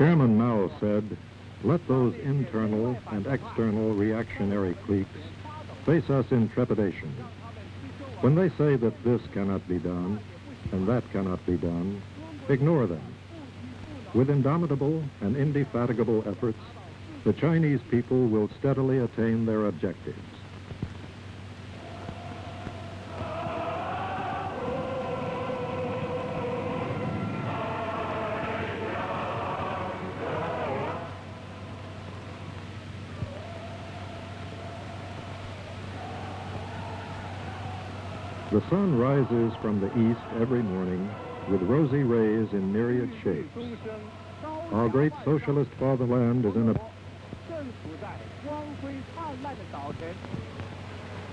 Chairman Mao said, "Let those internal and external reactionary cliques face us in trepidation. When they say that this cannot be done and that cannot be done, ignore them. With indomitable and indefatigable efforts, the Chinese people will steadily attain their objectives." The sun rises from the east every morning with rosy rays in myriad shapes. Our great socialist fatherland is in a...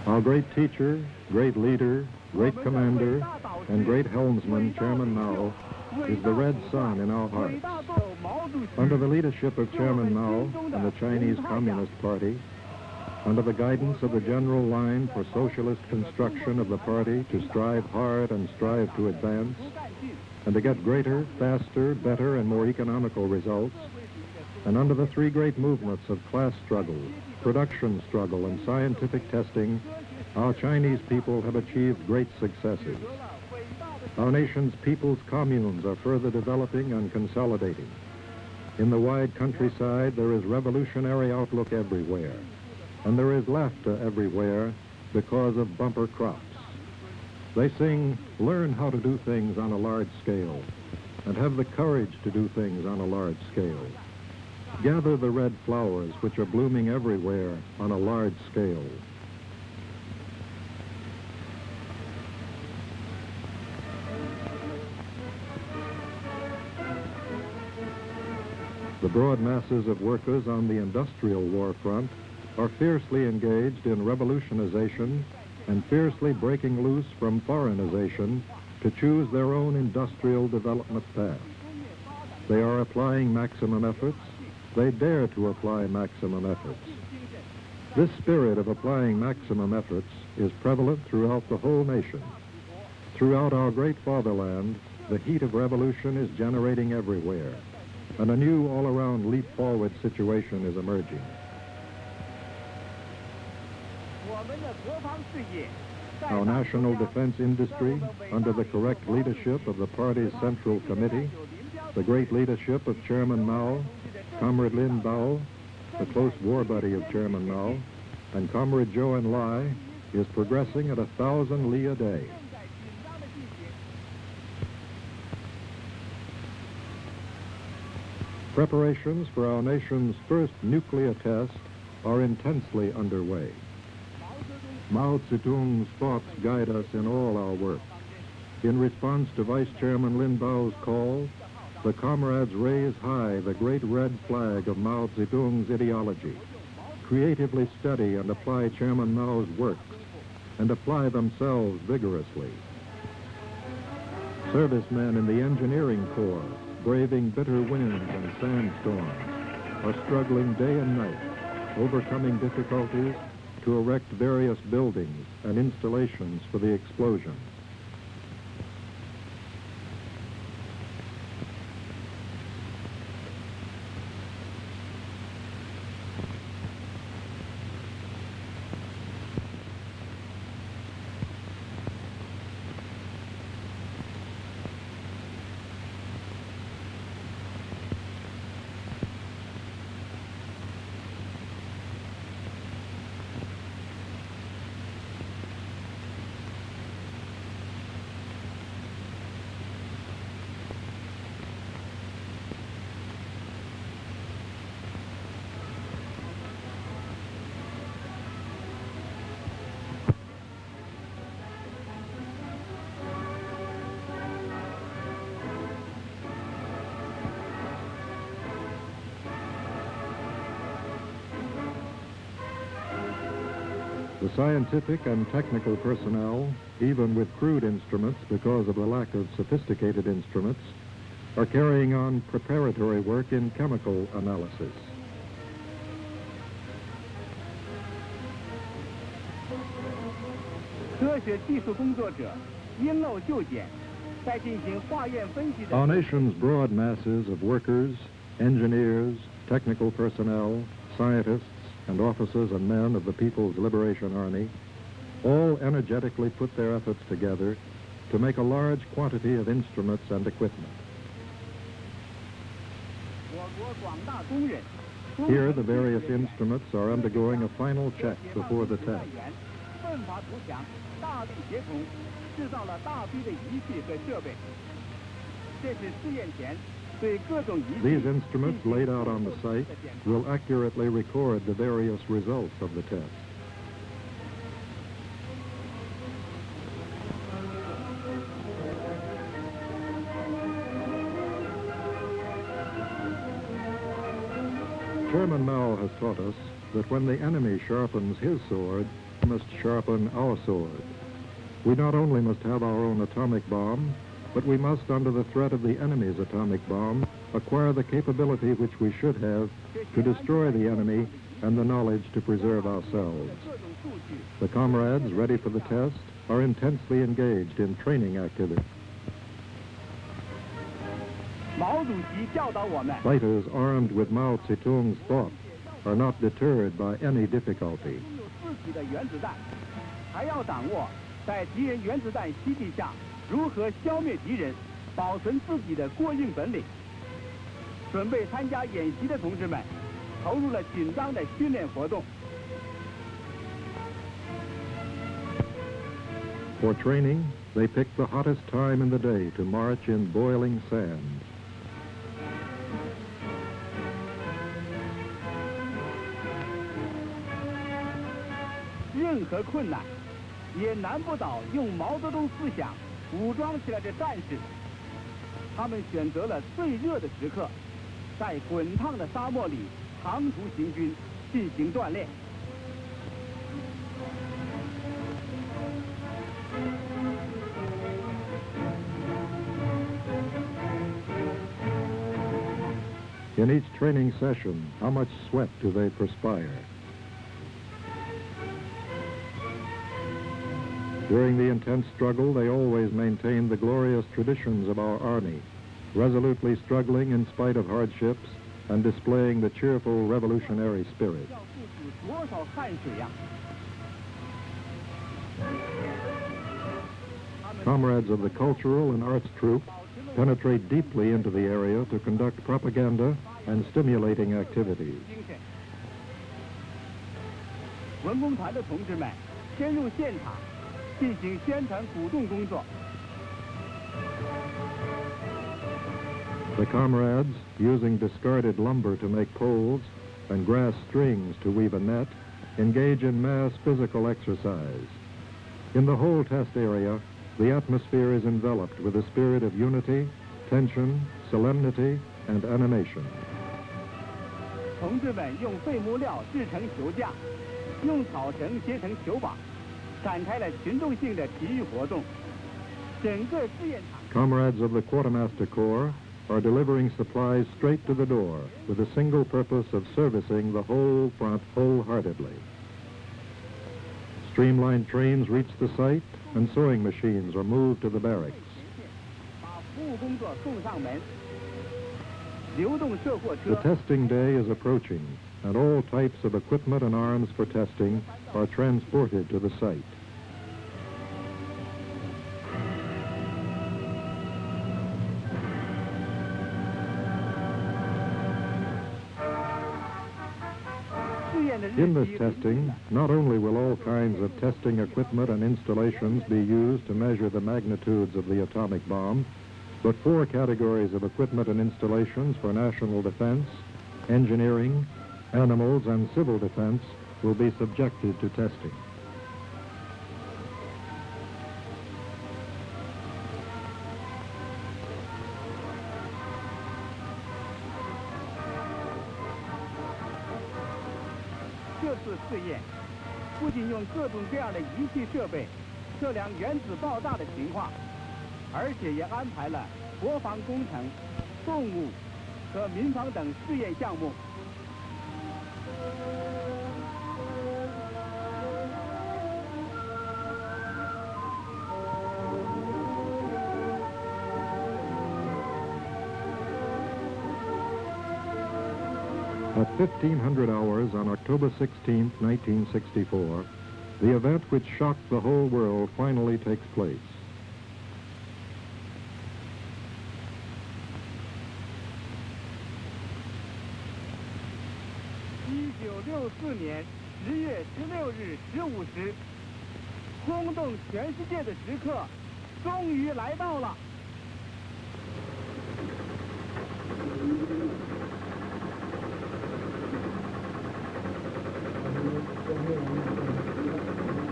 Our great teacher, great leader, great commander, and great helmsman, Chairman Mao, is the red sun in our hearts. Under the leadership of Chairman Mao and the Chinese Communist Party, under the guidance of the general line for socialist construction of the party to strive hard and strive to advance, and to get greater, faster, better, and more economical results, and under the three great movements of class struggle, production struggle, and scientific testing, our Chinese people have achieved great successes. Our nation's people's communes are further developing and consolidating. In the wide countryside, there is revolutionary outlook everywhere. And there is laughter everywhere because of bumper crops. They sing, "Learn how to do things on a large scale, and have the courage to do things on a large scale. Gather the red flowers which are blooming everywhere on a large scale." The broad masses of workers on the industrial war front are fiercely engaged in revolutionization and fiercely breaking loose from foreignization to choose their own industrial development path. They are applying maximum efforts. They dare to apply maximum efforts. This spirit of applying maximum efforts is prevalent throughout the whole nation. Throughout our great fatherland, the heat of revolution is generating everywhere, and a new all-around leap-forward situation is emerging. Our national defense industry, under the correct leadership of the party's Central Committee, the great leadership of Chairman Mao, Comrade Lin Bao, the close war buddy of Chairman Mao, and Comrade Zhou Enlai, is progressing at 1,000 li a day. Preparations for our nation's first nuclear test are intensely underway. Mao Zedong's thoughts guide us in all our work. In response to Vice Chairman Lin Bao's call, the comrades raise high the great red flag of Mao Zedong's ideology, creatively study and apply Chairman Mao's works, and apply themselves vigorously. Servicemen in the engineering corps, braving bitter winds and sandstorms, are struggling day and night, overcoming difficulties to erect various buildings and installations for the explosion. The scientific and technical personnel, even with crude instruments because of the lack of sophisticated instruments, are carrying on preparatory work in chemical analysis. Our nation's broad masses of workers, engineers, technical personnel, scientists, and officers and men of the People's Liberation Army all energetically put their efforts together to make a large quantity of instruments and equipment. Here, the various instruments are undergoing a final check before the test. These instruments laid out on the site will accurately record the various results of the test. Chairman Mao has taught us that when the enemy sharpens his sword, we must sharpen our sword. We not only must have our own atomic bomb, but we must, under the threat of the enemy's atomic bomb, acquire the capability which we should have to destroy the enemy and the knowledge to preserve ourselves. The comrades ready for the test are intensely engaged in training activities. Fighters armed with Mao Zedong's thought are not deterred by any difficulty. For training, they pick the hottest time in the day to march in boiling sand. In each training session, how much sweat do they perspire? During the intense struggle, they always maintain the glorious traditions of our Army, resolutely struggling in spite of hardships and displaying the cheerful revolutionary spirit. Comrades of the cultural and arts troop penetrate deeply into the area to conduct propaganda and stimulating activities. The comrades, using discarded lumber to make poles and grass strings to weave a net, engage in mass physical exercise. In the whole test area, the atmosphere is enveloped with a spirit of unity, tension, solemnity, and animation. Comrades of the Quartermaster Corps are delivering supplies straight to the door with a single purpose of servicing the whole front wholeheartedly. Streamlined trains reach the site and sewing machines are moved to the barracks. The testing day is approaching, and all types of equipment and arms for testing are transported to the site. In this testing, not only will all kinds of testing equipment and installations be used to measure the magnitudes of the atomic bomb, but 4 categories of equipment and installations for national defense, engineering, animals, and civil defense will be subjected to testing. At 1500 hours on October 16, 1964, the event which shocked the whole world finally takes place.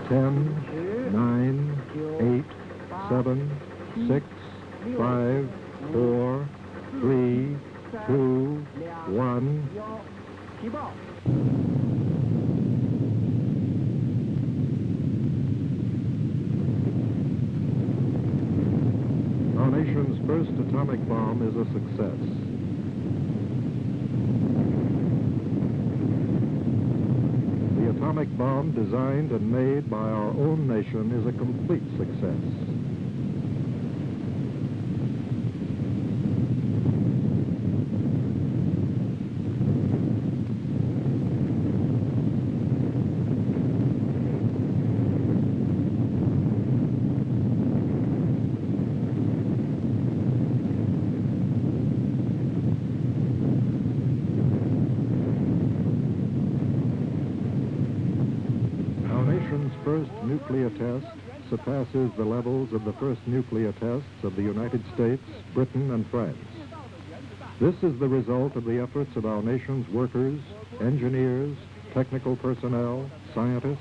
Ten, 9, 8, 7, 6, 5, 4, 3, 2, 1. Our nation's first atomic bomb is a success. The atomic bomb designed and made by our own nation is a complete success. First nuclear test surpasses the levels of the first nuclear tests of the United States, Britain, and France. This is the result of the efforts of our nation's workers, engineers, technical personnel, scientists,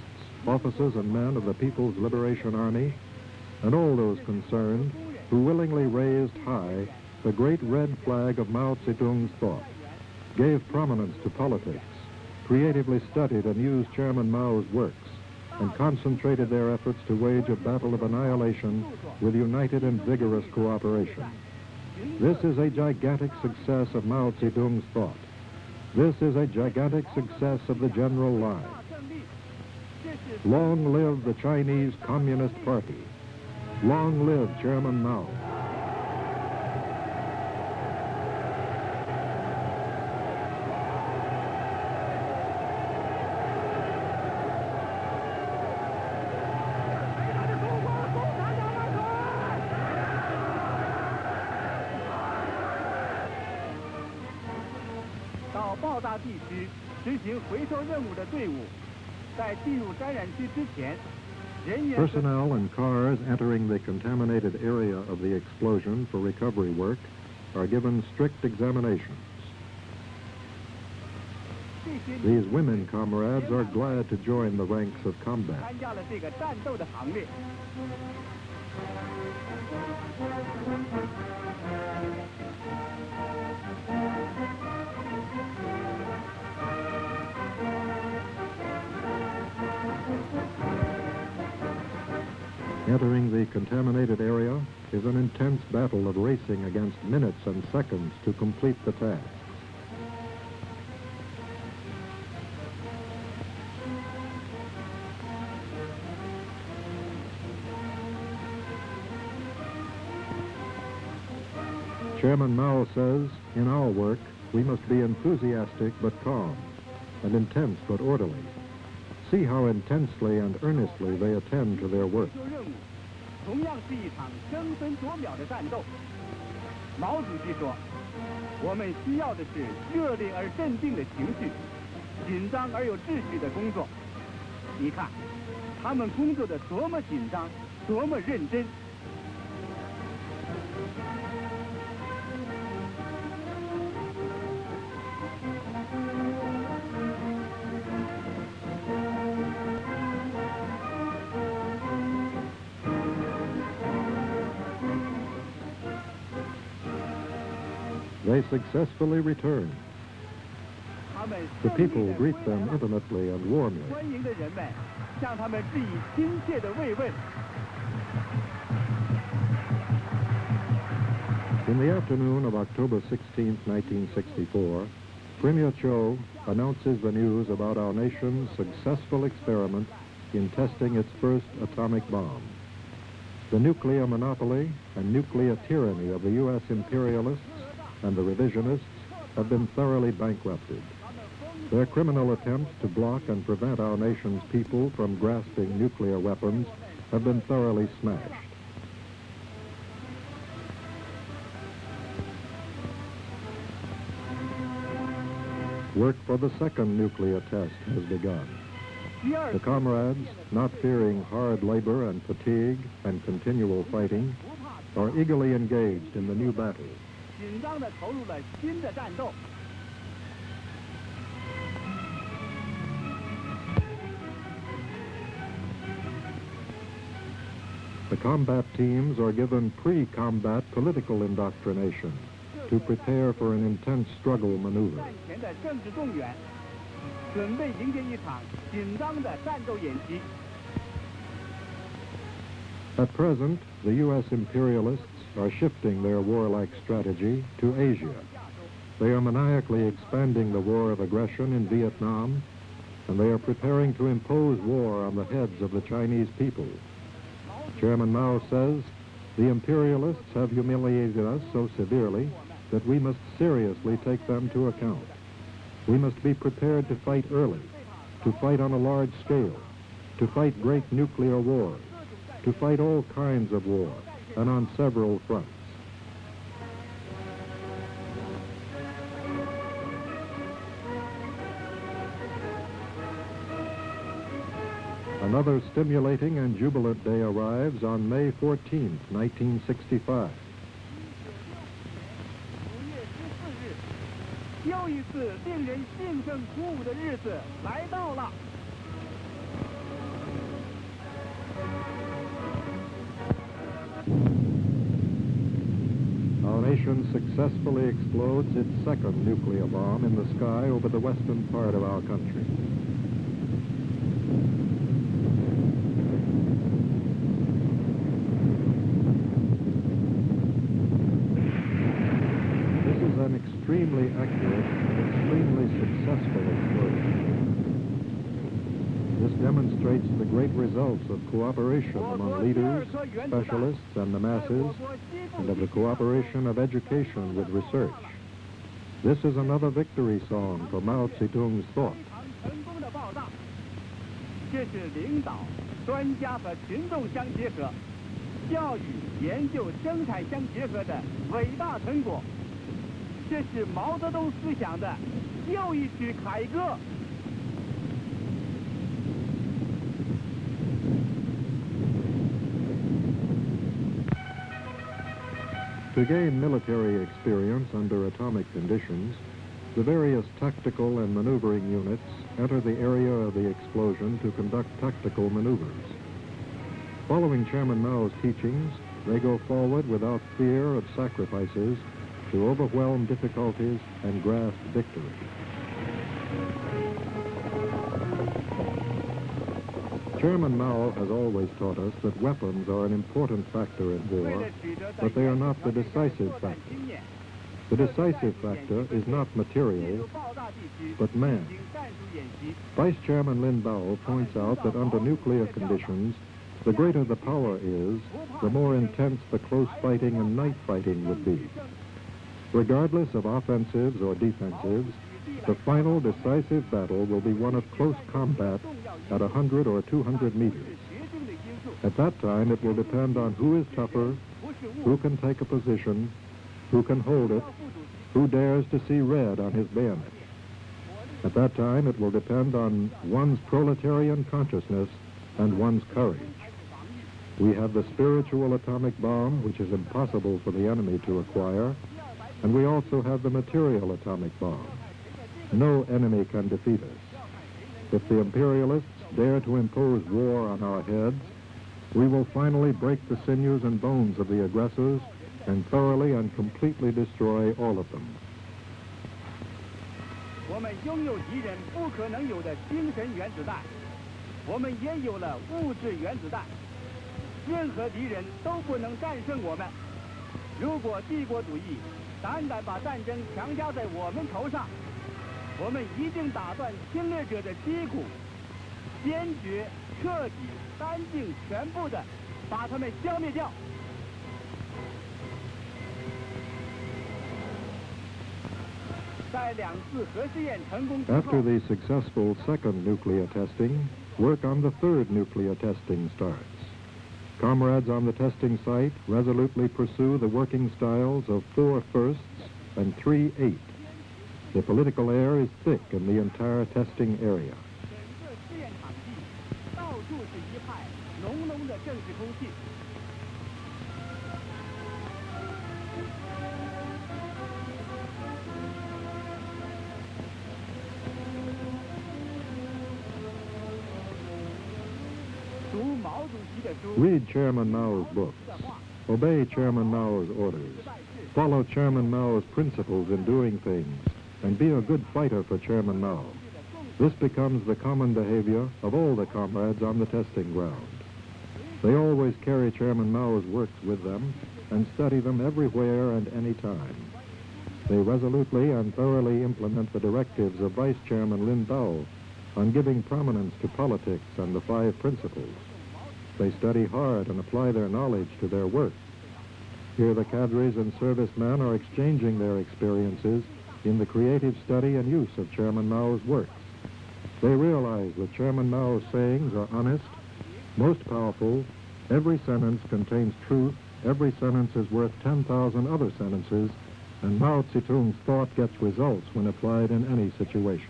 officers and men of the People's Liberation Army, and all those concerned who willingly raised high the great red flag of Mao Zedong's thought, gave prominence to politics, creatively studied and used Chairman Mao's works, and concentrated their efforts to wage a battle of annihilation with united and vigorous cooperation. This is a gigantic success of Mao Zedong's thought. This is a gigantic success of the general line. Long live the Chinese Communist Party. Long live Chairman Mao. Personnel and cars entering the contaminated area of the explosion for recovery work are given strict examinations. These women comrades are glad to join the ranks of combat. Entering the contaminated area is an intense battle of racing against minutes and seconds to complete the task. Chairman Mao says, in our work, we must be enthusiastic but calm, and intense but orderly. See how intensely and earnestly they attend to their work. They successfully return. The people greet them intimately and warmly. In the afternoon of October 16, 1964, Premier Cho announces the news about our nation's successful experiment in testing its first atomic bomb. The nuclear monopoly and nuclear tyranny of the U.S. imperialists and the revisionists have been thoroughly bankrupted. Their criminal attempts to block and prevent our nation's people from grasping nuclear weapons have been thoroughly smashed. Work for the second nuclear test has begun. The comrades, not fearing hard labor and fatigue and continual fighting, are eagerly engaged in the new battle. The combat teams are given pre-combat political indoctrination to prepare for an intense struggle maneuver. At present, the U.S. imperialists are shifting their warlike strategy to Asia. They are maniacally expanding the war of aggression in Vietnam, and they are preparing to impose war on the heads of the Chinese people. Chairman Mao says, the imperialists have humiliated us so severely that we must seriously take them to account. We must be prepared to fight early, to fight on a large scale, to fight great nuclear wars, to fight all kinds of war, and on several fronts. Another stimulating and jubilant day arrives on May 14, 1965. Our nation successfully explodes its second nuclear bomb in the sky over the western part of our country. An extremely accurate and extremely successful explosion. This demonstrates the great results of cooperation among leaders, specialists, and the masses, and of the cooperation of education with research. This is another victory song for Mao Zedong's thought. 这是领导、专家和群众相结合、教育、研究、生产相结合的伟大成果。 这是毛泽东思想的又一曲凯歌。To gain military experience under atomic conditions, the various tactical and maneuvering units enter the area of the explosion to conduct tactical maneuvers. Following Chairman Mao's teachings, they go forward without fear of sacrifices to overwhelm difficulties and grasp victory. Chairman Mao has always taught us that weapons are an important factor in war, but they are not the decisive factor. The decisive factor is not material, but man. Vice Chairman Lin Bao points out that under nuclear conditions, the greater the power is, the more intense the close fighting and night fighting would be. Regardless of offensives or defensives, the final decisive battle will be one of close combat at 100 or 200 meters. At that time, it will depend on who is tougher, who can take a position, who can hold it, who dares to see red on his bayonet. At that time, it will depend on one's proletarian consciousness and one's courage. We have the spiritual atomic bomb, which is impossible for the enemy to acquire, and we also have the material atomic bomb. No enemy can defeat us. If the imperialists dare to impose war on our heads, we will finally break the sinews and bones of the aggressors and thoroughly and completely destroy all of them. 我们拥有敌人不可能有的精神原子弹，我们也有了物质原子弹，任何敌人都不能战胜我们。如果帝国主义胆敢把战争强加在我们头上，我们一定打断侵略者的脊骨，坚决、彻底、干净、全部的把他们消灭掉。 The After the successful second nuclear testing, work on the third nuclear testing starts. Comrades on the testing site resolutely pursue the working styles of 4 firsts and 3 eighths. The political air is thick in the entire testing area. Read Chairman Mao's books. Obey Chairman Mao's orders. Follow Chairman Mao's principles in doing things, and be a good fighter for Chairman Mao. This becomes the common behavior of all the comrades on the testing ground. They always carry Chairman Mao's works with them and study them everywhere and any time. They resolutely and thoroughly implement the directives of Vice Chairman Lin Dao on giving prominence to politics and the 5 principles. They study hard and apply their knowledge to their work. Here the cadres and servicemen are exchanging their experiences in the creative study and use of Chairman Mao's works. They realize that Chairman Mao's sayings are honest, most powerful, every sentence contains truth, every sentence is worth 10,000 other sentences, and Mao Zedong's thought gets results when applied in any situation.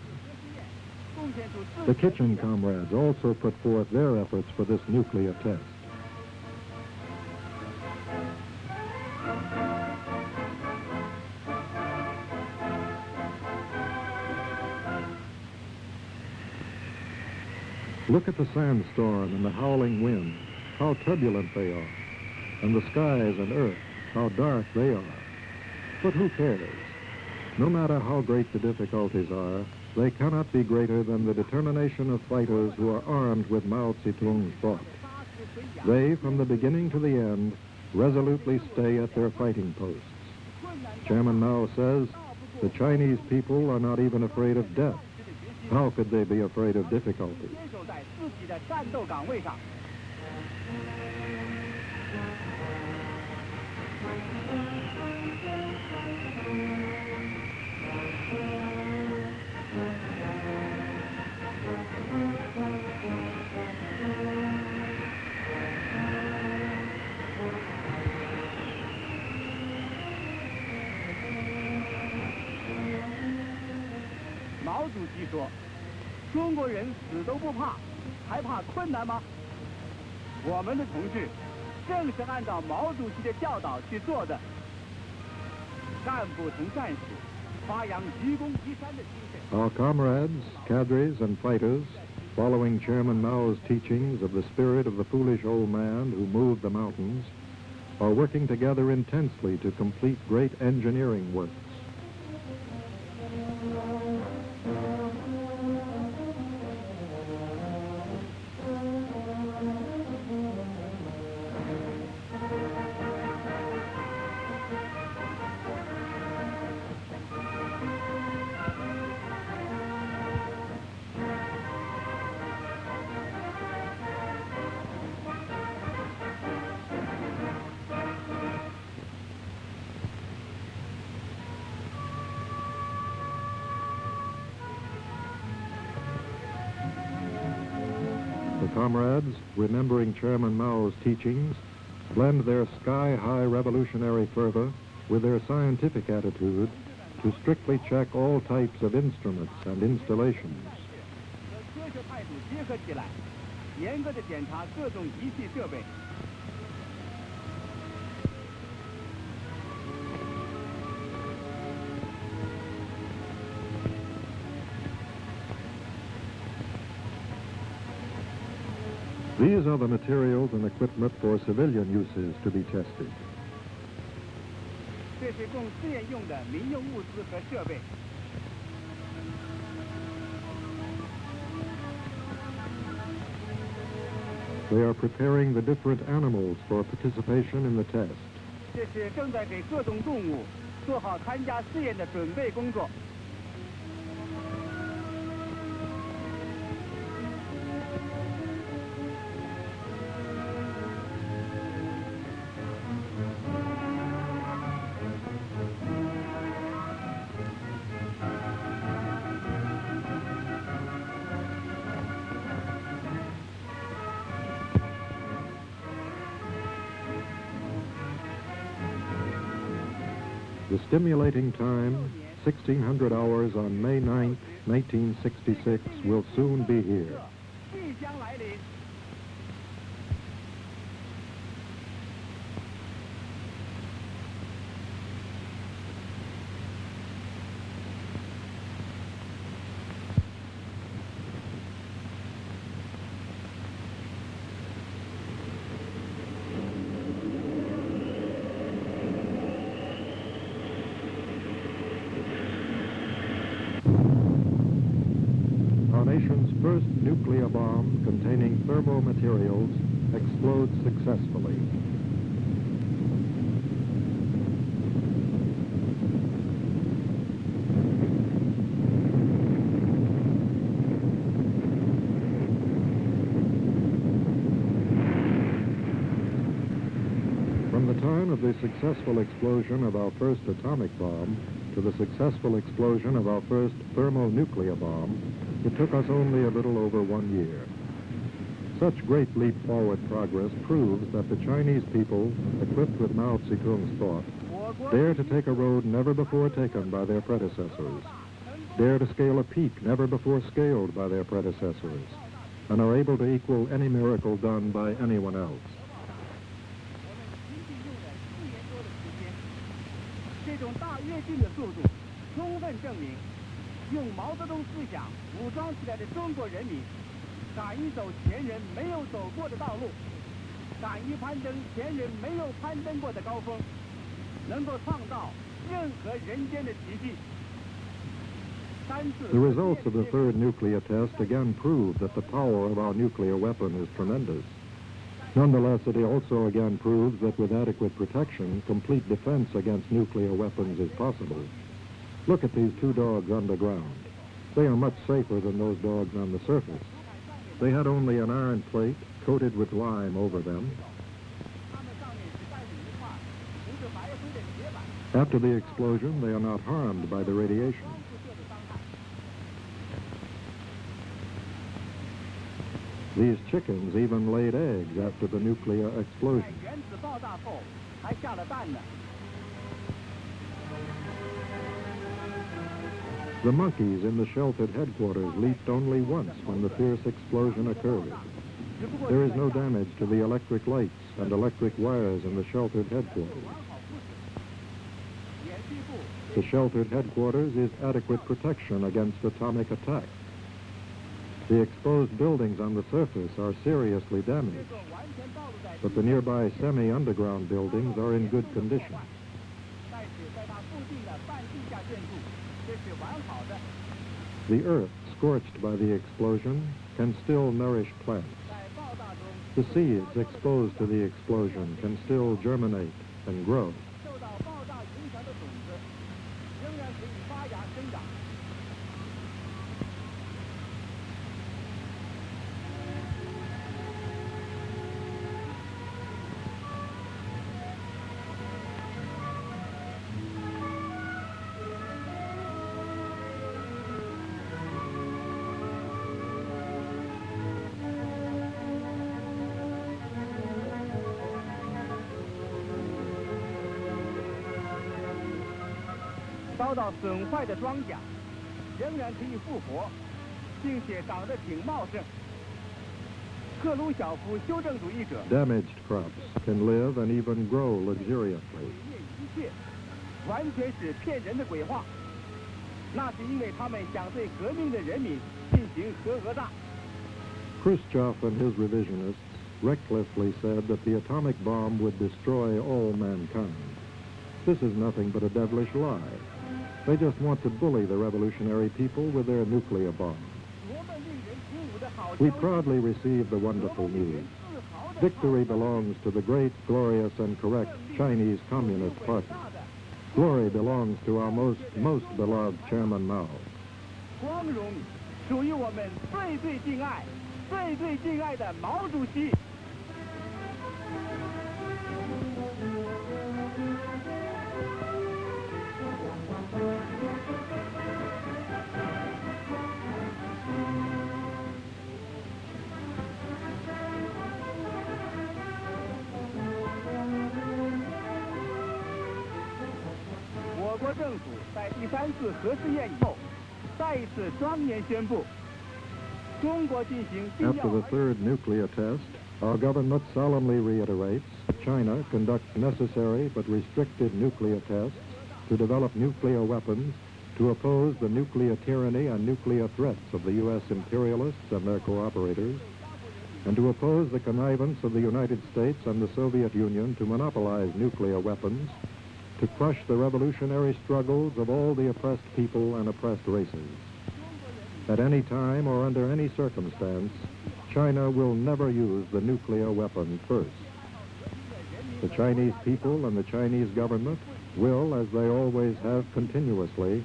The kitchen comrades also put forth their efforts for this nuclear test. Look at the sandstorm and the howling wind, how turbulent they are, and the skies and earth, how dark they are. But who cares? No matter how great the difficulties are, they cannot be greater than the determination of fighters who are armed with Mao Zedong's thought. They, from the beginning to the end, resolutely stay at their fighting posts. Chairman Mao says, the Chinese people are not even afraid of death. How could they be afraid of difficulty? Our comrades, cadres, and fighters, following Chairman Mao's teachings of the spirit of the foolish old man who moved the mountains, are working together intensely to complete great engineering works. The comrades, remembering Chairman Mao's teachings, blend their sky-high revolutionary fervor with their scientific attitude to strictly check all types of instruments and installations. These are the materials and equipment for civilian uses to be tested. They are preparing the different animals for participation in the test. The stimulating time, 1600 hours on May 9, 1966, will soon be here. 即将来临。 Our nation's first nuclear bomb containing thermal materials explodes successfully. From the time of the successful explosion of our first atomic bomb to the successful explosion of our first thermonuclear bomb, it took us only a little over 1 year. Such great leap forward progress proves that the Chinese people, equipped with Mao Zedong's thought, dare to take a road never before taken by their predecessors, dare to scale a peak never before scaled by their predecessors, and are able to equal any miracle done by anyone else. 这种大跃进的速度，充分证明，用毛泽东思想武装起来的中国人民，敢于走前人没有走过的道路，敢于攀登前人没有攀登过的高峰，能够创造任何人间的奇迹。 The results of the third nuclear test again prove that the power of our nuclear weapon is tremendous. Nonetheless, it also again proves that with adequate protection, complete defense against nuclear weapons is possible. Look at these two dogs underground. They are much safer than those dogs on the surface. They had only an iron plate coated with lime over them. After the explosion, they are not harmed by the radiation. These chickens even laid eggs after the nuclear explosion. The monkeys in the sheltered headquarters leaped only once when the fierce explosion occurred. There is no damage to the electric lights and electric wires in the sheltered headquarters. The sheltered headquarters is adequate protection against atomic attack. The exposed buildings on the surface are seriously damaged, but the nearby semi-underground buildings are in good condition. The earth, scorched by the explosion, can still nourish plants. The seeds exposed to the explosion can still germinate and grow. Damaged crops can live and even grow luxuriantly. Khrushchev and his revisionists recklessly said that the atomic bomb would destroy all mankind. This is nothing but a devilish lie. They just want to bully the revolutionary people with their nuclear bomb. We proudly receive the wonderful news. Victory belongs to the great, glorious, and correct Chinese Communist Party. Glory belongs to our most beloved Chairman Mao. 光荣属于我们最最敬爱、最最敬爱的毛主席。我政府在第3次核试验以后，再一次庄严宣布，中国进行必要。 After the third nuclear test, our government solemnly reiterates that China conducts necessary but restricted nuclear tests to develop nuclear weapons to oppose the nuclear tyranny and nuclear threats of the U.S. imperialists and their cooperators, and to oppose the connivance of the United States and the Soviet Union to monopolize nuclear weapons, to crush the revolutionary struggles of all the oppressed people and oppressed races. At any time or under any circumstance, China will never use the nuclear weapon first. The Chinese people and the Chinese government will, as they always have continuously,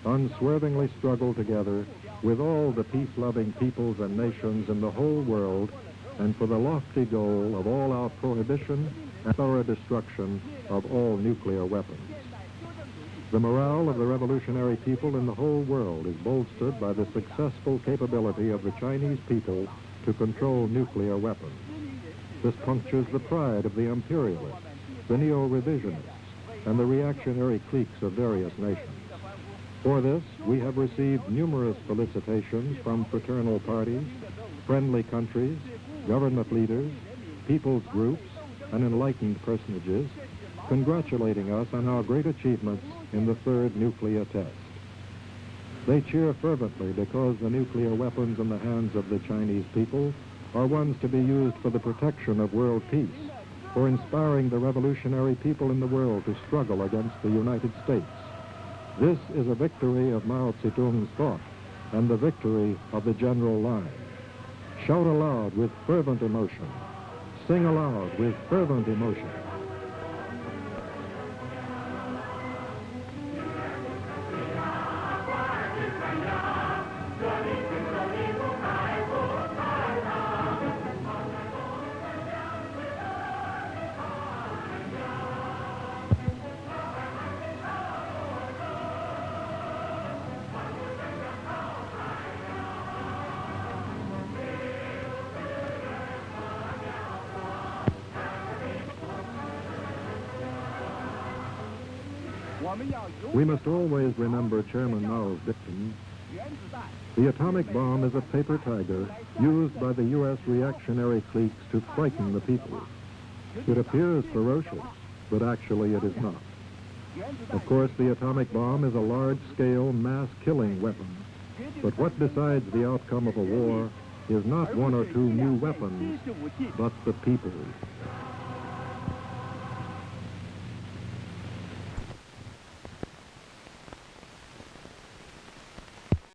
unswervingly struggle together with all the peace-loving peoples and nations in the whole world, and for the lofty goal of all our prohibition and thorough destruction of all nuclear weapons. The morale of the revolutionary people in the whole world is bolstered by the successful capability of the Chinese people to control nuclear weapons. This punctures the pride of the imperialists, the neo-revisionists, and the reactionary cliques of various nations. For this, we have received numerous felicitations from fraternal parties, friendly countries, government leaders, people's groups, and enlightened personages, congratulating us on our great achievements in the third nuclear test. They cheer fervently because the nuclear weapons in the hands of the Chinese people are ones to be used for the protection of world peace, for inspiring the revolutionary people in the world to struggle against the United States. This is a victory of Mao Zedong's thought and the victory of the general line. Shout aloud with fervent emotion. Sing aloud with fervent emotion. We must always remember Chairman Mao's dictum. The atomic bomb is a paper tiger used by the U.S. reactionary cliques to frighten the people. It appears ferocious, but actually it is not. Of course, the atomic bomb is a large-scale mass-killing weapon. But what decides the outcome of a war is not one or two new weapons, but the people.